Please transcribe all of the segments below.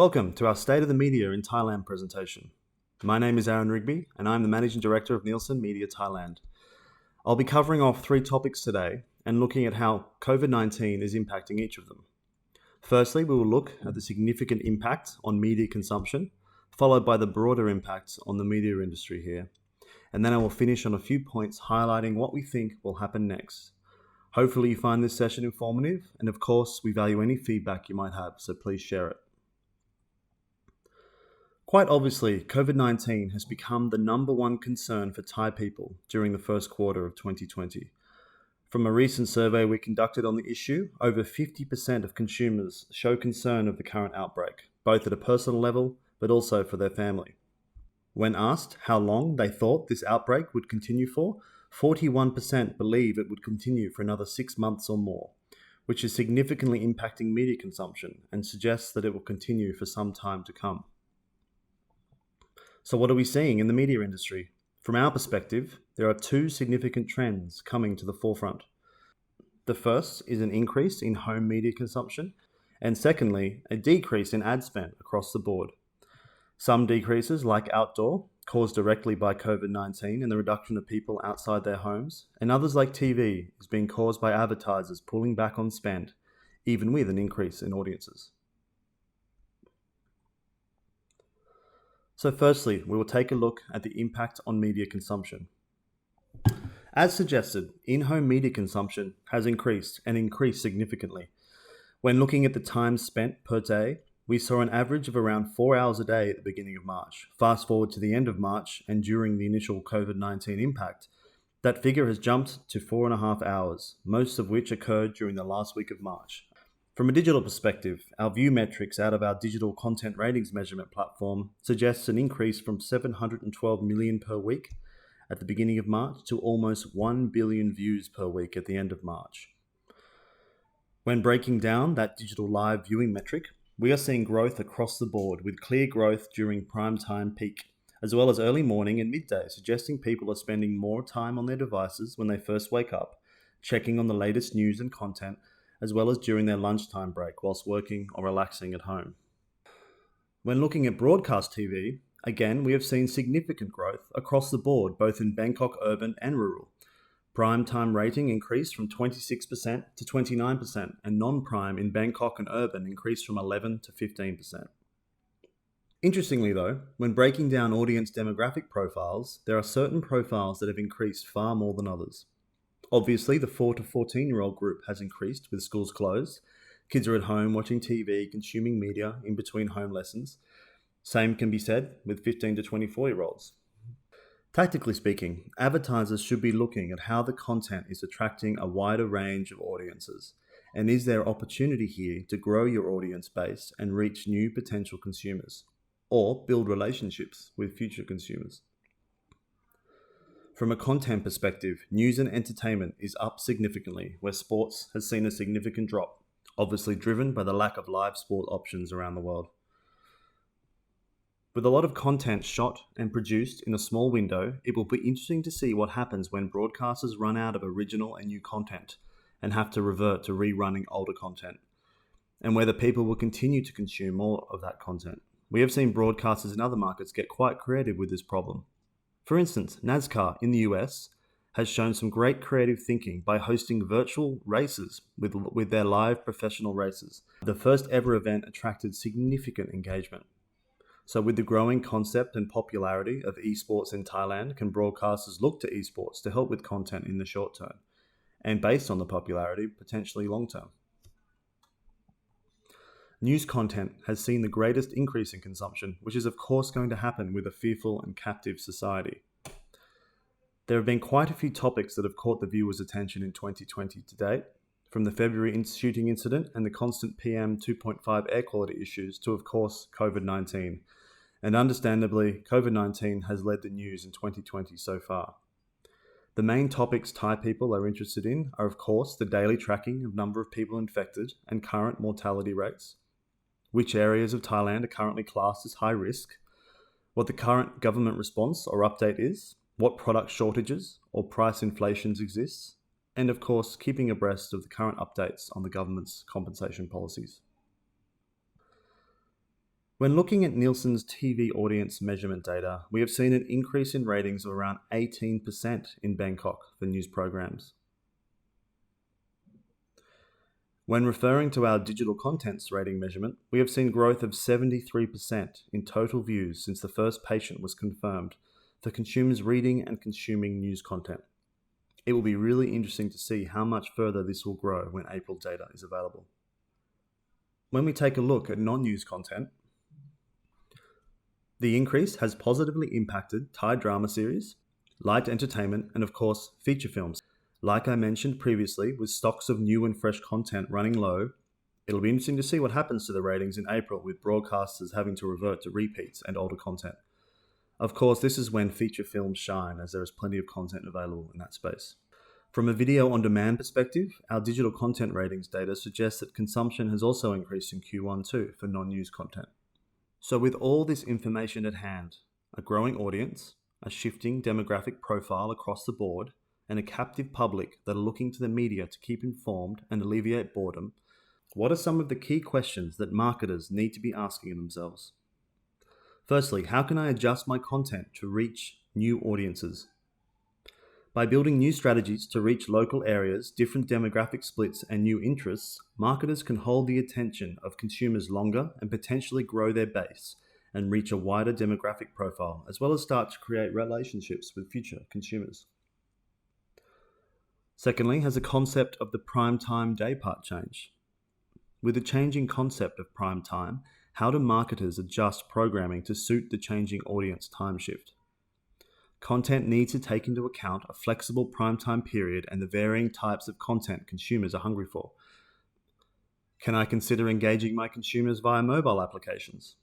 Welcome to our State of the Media in Thailand presentation. My name is Aaron Rigby and I'm the Managing Director of Nielsen Media Thailand. I'll be covering off 3 topics today and looking at how COVID-19 is impacting each of them. Firstly, we will look at the significant impact on media consumption, followed by the broader impacts on the media industry here. And then I will finish on a few points highlighting what we think will happen next. Hopefully you find this session informative, and of course we value any feedback you might have, so please share it. Quite obviously, COVID-19 has become the number one concern for Thai people during the first quarter of 2020. From a recent survey we conducted on the issue, over 50% of consumers show concern of the current outbreak, both at a personal level but also for their family. When asked how long they thought this outbreak would continue for, 41% believe it would continue for another 6 months or more, which is significantly impacting media consumption and suggests that it will continue for some time to come. So what are we seeing in the media industry? From our perspective, there are 2 significant trends coming to the forefront. The first is an increase in home media consumption, and secondly, a decrease in ad spend across the board. Some decreases, like outdoor, caused directly by COVID-19 and the reduction of people outside their homes, and others like TV is being caused by advertisers pulling back on spend, even with an increase in audiences. So firstly, we will take a look at the impact on media consumption. As suggested, in-home media consumption has increased and increased significantly. When looking at the time spent per day, we saw an average of around 4 hours a day at the beginning of March. Fast forward to the end of March and during the initial COVID-19 impact, that figure has jumped to 4.5 hours, most of which occurred during the last week of March. From a digital perspective, our view metrics out of our digital content ratings measurement platform suggests an increase from 712 million per week at the beginning of March to almost 1 billion views per week at the end of March. When breaking down that digital live viewing metric, we are seeing growth across the board with clear growth during prime time peak, as well as early morning and midday, suggesting people are spending more time on their devices when they first wake up, checking on the latest news and content, as well as during their lunchtime break whilst working or relaxing at home. When looking at broadcast TV, again, we have seen significant growth across the board, both in Bangkok urban and rural. Prime time rating increased from 26% to 29%, and non-prime in Bangkok and urban increased from 11% to 15%. Interestingly though, when breaking down audience demographic profiles, there are certain profiles that have increased far more than others. Obviously, the 4 to 14-year-old group has increased with schools closed. Kids are at home watching TV, consuming media in between home lessons. Same can be said with 15 to 24-year-olds. Tactically speaking, advertisers should be looking at how the content is attracting a wider range of audiences, and is there opportunity here to grow your audience base and reach new potential consumers, or build relationships with future consumers. From a content perspective, news and entertainment is up significantly, where sports has seen a significant drop, obviously driven by the lack of live sport options around the world. With a lot of content shot and produced in a small window, it will be interesting to see what happens when broadcasters run out of original and new content and have to revert to rerunning older content, and whether people will continue to consume more of that content. We have seen broadcasters in other markets get quite creative with this problem. For instance, NASCAR in the US has shown some great creative thinking by hosting virtual races with their live professional races. The first ever event attracted significant engagement. So with the growing concept and popularity of esports in Thailand, can broadcasters look to esports to help with content in the short term, and based on the popularity, potentially long term? News content has seen the greatest increase in consumption, which is of course going to happen with a fearful and captive society. There have been quite a few topics that have caught the viewers' attention in 2020 to date, from the February shooting incident and the constant PM 2.5 air quality issues to, of course, COVID-19. And understandably, COVID-19 has led the news in 2020 so far. The main topics Thai people are interested in are, of course, the daily tracking of number of people infected and current mortality rates, which areas of Thailand are currently classed as high risk, what the current government response or update is, what product shortages or price inflations exist, and of course, keeping abreast of the current updates on the government's compensation policies. When looking at Nielsen's TV audience measurement data, we have seen an increase in ratings of around 18% in Bangkok for news programs. When referring to our digital contents rating measurement, we have seen growth of 73% in total views since the first patient was confirmed for consumers reading and consuming news content. It will be really interesting to see how much further this will grow when April data is available. When we take a look at non-news content, the increase has positively impacted Thai drama series, light entertainment, and of course, feature films. Like I mentioned previously, with stocks of new and fresh content running low, it'll be interesting to see what happens to the ratings in April with broadcasters having to revert to repeats and older content. Of course, this is when feature films shine, as there is plenty of content available in that space. From a video on demand perspective, our digital content ratings data suggests that consumption has also increased in Q1 too for non-news content. So with all this information at hand, a growing audience, a shifting demographic profile across the board, and a captive public that are looking to the media to keep informed and alleviate boredom, what are some of the key questions that marketers need to be asking themselves? Firstly, how can I adjust my content to reach new audiences? By building new strategies to reach local areas, different demographic splits, and new interests, marketers can hold the attention of consumers longer and potentially grow their base and reach a wider demographic profile, as well as start to create relationships with future consumers. Secondly, has the concept of the prime time day part change? With the changing concept of prime time, how do marketers adjust programming to suit the changing audience time shift? Content needs to take into account a flexible prime time period and the varying types of content consumers are hungry for. Can I consider engaging my consumers via mobile applications?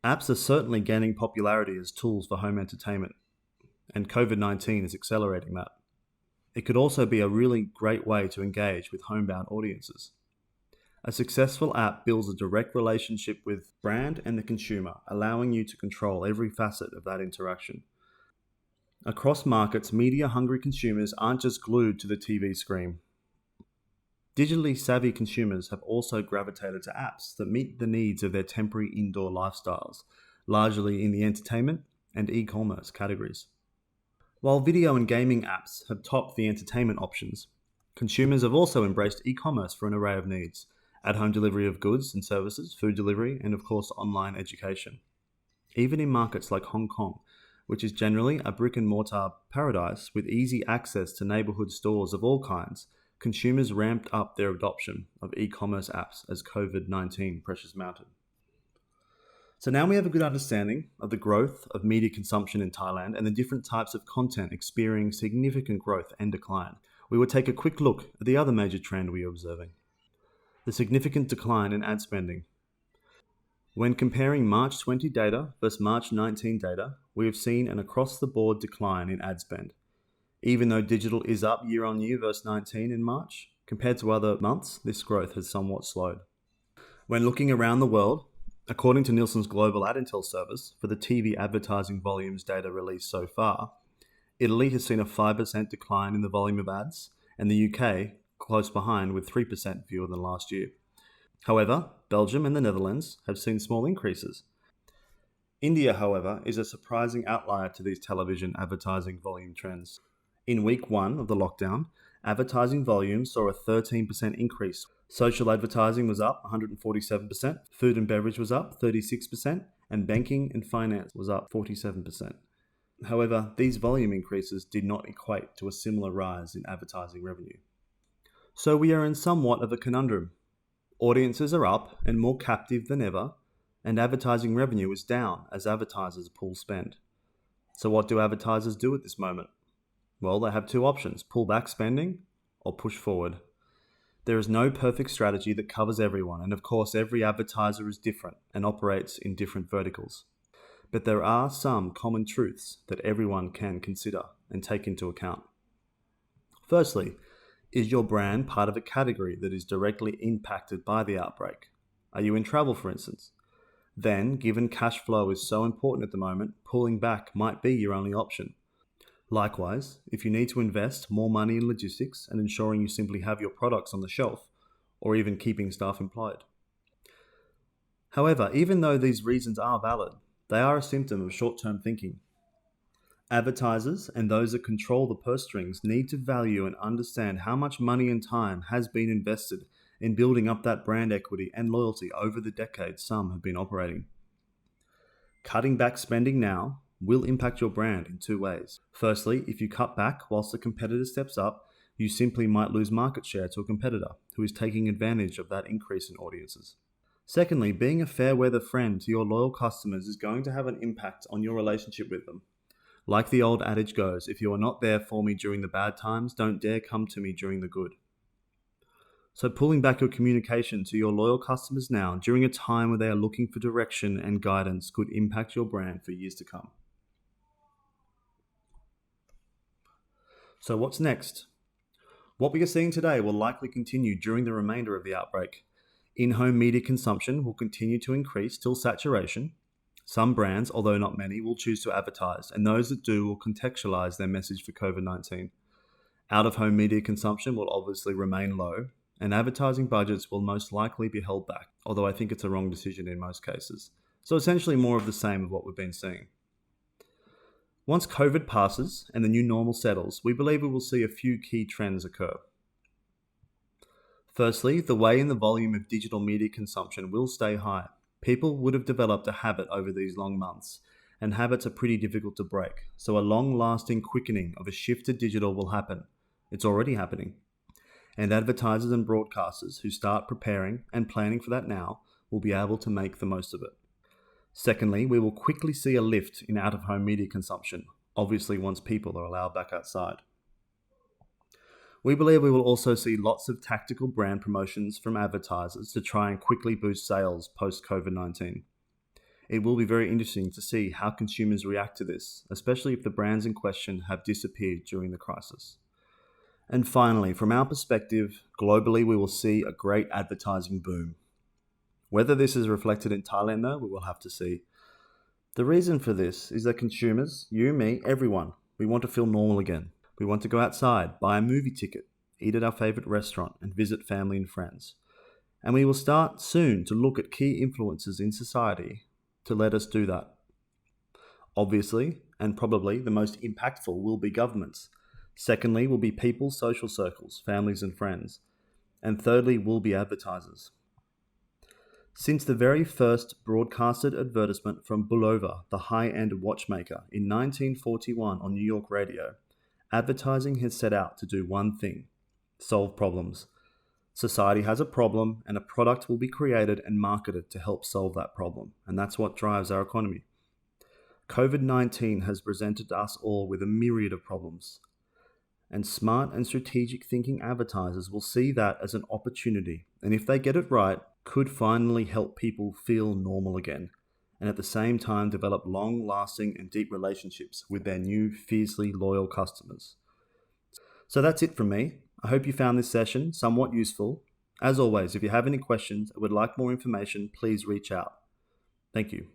Apps are certainly gaining popularity as tools for home entertainment, and COVID-19 is accelerating that. It could also be a really great way to engage with homebound audiences. A successful app builds a direct relationship with brand and the consumer, allowing you to control every facet of that interaction. Across markets, media-hungry consumers aren't just glued to the TV screen. Digitally savvy consumers have also gravitated to apps that meet the needs of their temporary indoor lifestyles, largely in the entertainment and e-commerce categories. While video and gaming apps have topped the entertainment options, consumers have also embraced e-commerce for an array of needs: at-home delivery of goods and services, food delivery, and of course online education. Even in markets like Hong Kong, which is generally a brick-and-mortar paradise with easy access to neighbourhood stores of all kinds, consumers ramped up their adoption of e-commerce apps as COVID-19 pressures mounted. So now we have a good understanding of the growth of media consumption in Thailand and the different types of content experiencing significant growth and decline. We will take a quick look at the other major trend we are observing: the significant decline in ad spending. When comparing March 20 data versus March 19 data, we have seen an across-the-board decline in ad spend. Even though digital is up year on year versus 19 in March, compared to other months, this growth has somewhat slowed. When looking around the world, according to Nielsen's Global Ad Intel service, for the TV advertising volumes data released so far, Italy has seen a 5% decline in the volume of ads, and the UK close behind with 3% fewer than last year. However, Belgium and the Netherlands have seen small increases. India, however, is a surprising outlier to these television advertising volume trends. In week 1 of the lockdown, advertising volumes saw a 13% increase. Social advertising was up 147%, food and beverage was up 36%, and banking and finance was up 47%. However, these volume increases did not equate to a similar rise in advertising revenue. So we are in somewhat of a conundrum. Audiences are up and more captive than ever, and advertising revenue is down as advertisers pull spend. So what do advertisers do at this moment? Well, they have two options: pull back spending or push forward. There is no perfect strategy that covers everyone, and of course every advertiser is different and operates in different verticals. But there are some common truths that everyone can consider and take into account. Firstly, is your brand part of a category that is directly impacted by the outbreak? Are you in travel, for instance? Then, given cash flow is so important at the moment, pulling back might be your only option. Likewise, if you need to invest more money in logistics and ensuring you simply have your products on the shelf, or even keeping staff employed. However, even though these reasons are valid, they are a symptom of short-term thinking. Advertisers and those that control the purse strings need to value and understand how much money and time has been invested in building up that brand equity and loyalty over the decades some have been operating. Cutting back spending now will impact your brand in two ways. Firstly, if you cut back whilst a competitor steps up, you simply might lose market share to a competitor who is taking advantage of that increase in audiences. Secondly, being a fair weather friend to your loyal customers is going to have an impact on your relationship with them. Like the old adage goes, if you are not there for me during the bad times, don't dare come to me during the good. So pulling back your communication to your loyal customers now during a time where they are looking for direction and guidance could impact your brand for years to come. So what's next? What we are seeing today will likely continue during the remainder of the outbreak. In-home media consumption will continue to increase till saturation. Some brands, although not many, will choose to advertise, and those that do will contextualize their message for COVID-19. Out-of-home media consumption will obviously remain low, and advertising budgets will most likely be held back, although I think it's a wrong decision in most cases. So essentially more of the same of what we've been seeing. Once COVID passes and the new normal settles, we believe we will see a few key trends occur. Firstly, the way and the volume of digital media consumption will stay high. People would have developed a habit over these long months, and habits are pretty difficult to break, so a long-lasting quickening of a shift to digital will happen. It's already happening. And advertisers and broadcasters who start preparing and planning for that now will be able to make the most of it. Secondly, we will quickly see a lift in out-of-home media consumption, obviously once people are allowed back outside. We believe we will also see lots of tactical brand promotions from advertisers to try and quickly boost sales post-COVID-19. It will be very interesting to see how consumers react to this, especially if the brands in question have disappeared during the crisis. And finally, from our perspective, globally we will see a great advertising boom. Whether this is reflected in Thailand though, we will have to see. The reason for this is that consumers, you, me, everyone, we want to feel normal again. We want to go outside, buy a movie ticket, eat at our favourite restaurant and visit family and friends. And we will start soon to look at key influences in society to let us do that. Obviously, and probably the most impactful will be governments. Secondly will be people's social circles, families and friends. And thirdly will be advertisers. Since the very first broadcasted advertisement from Bulova, the high-end watchmaker, in 1941 on New York radio, advertising has set out to do one thing: solve problems. Society has a problem and a product will be created and marketed to help solve that problem, and that's what drives our economy. COVID-19 has presented us all with a myriad of problems, and smart and strategic thinking advertisers will see that as an opportunity, and if they get it right, could finally help people feel normal again, and at the same time develop long-lasting and deep relationships with their new fiercely loyal customers. So that's it from me. I hope you found this session somewhat useful. As always, if you have any questions or would like more information, please reach out. Thank you.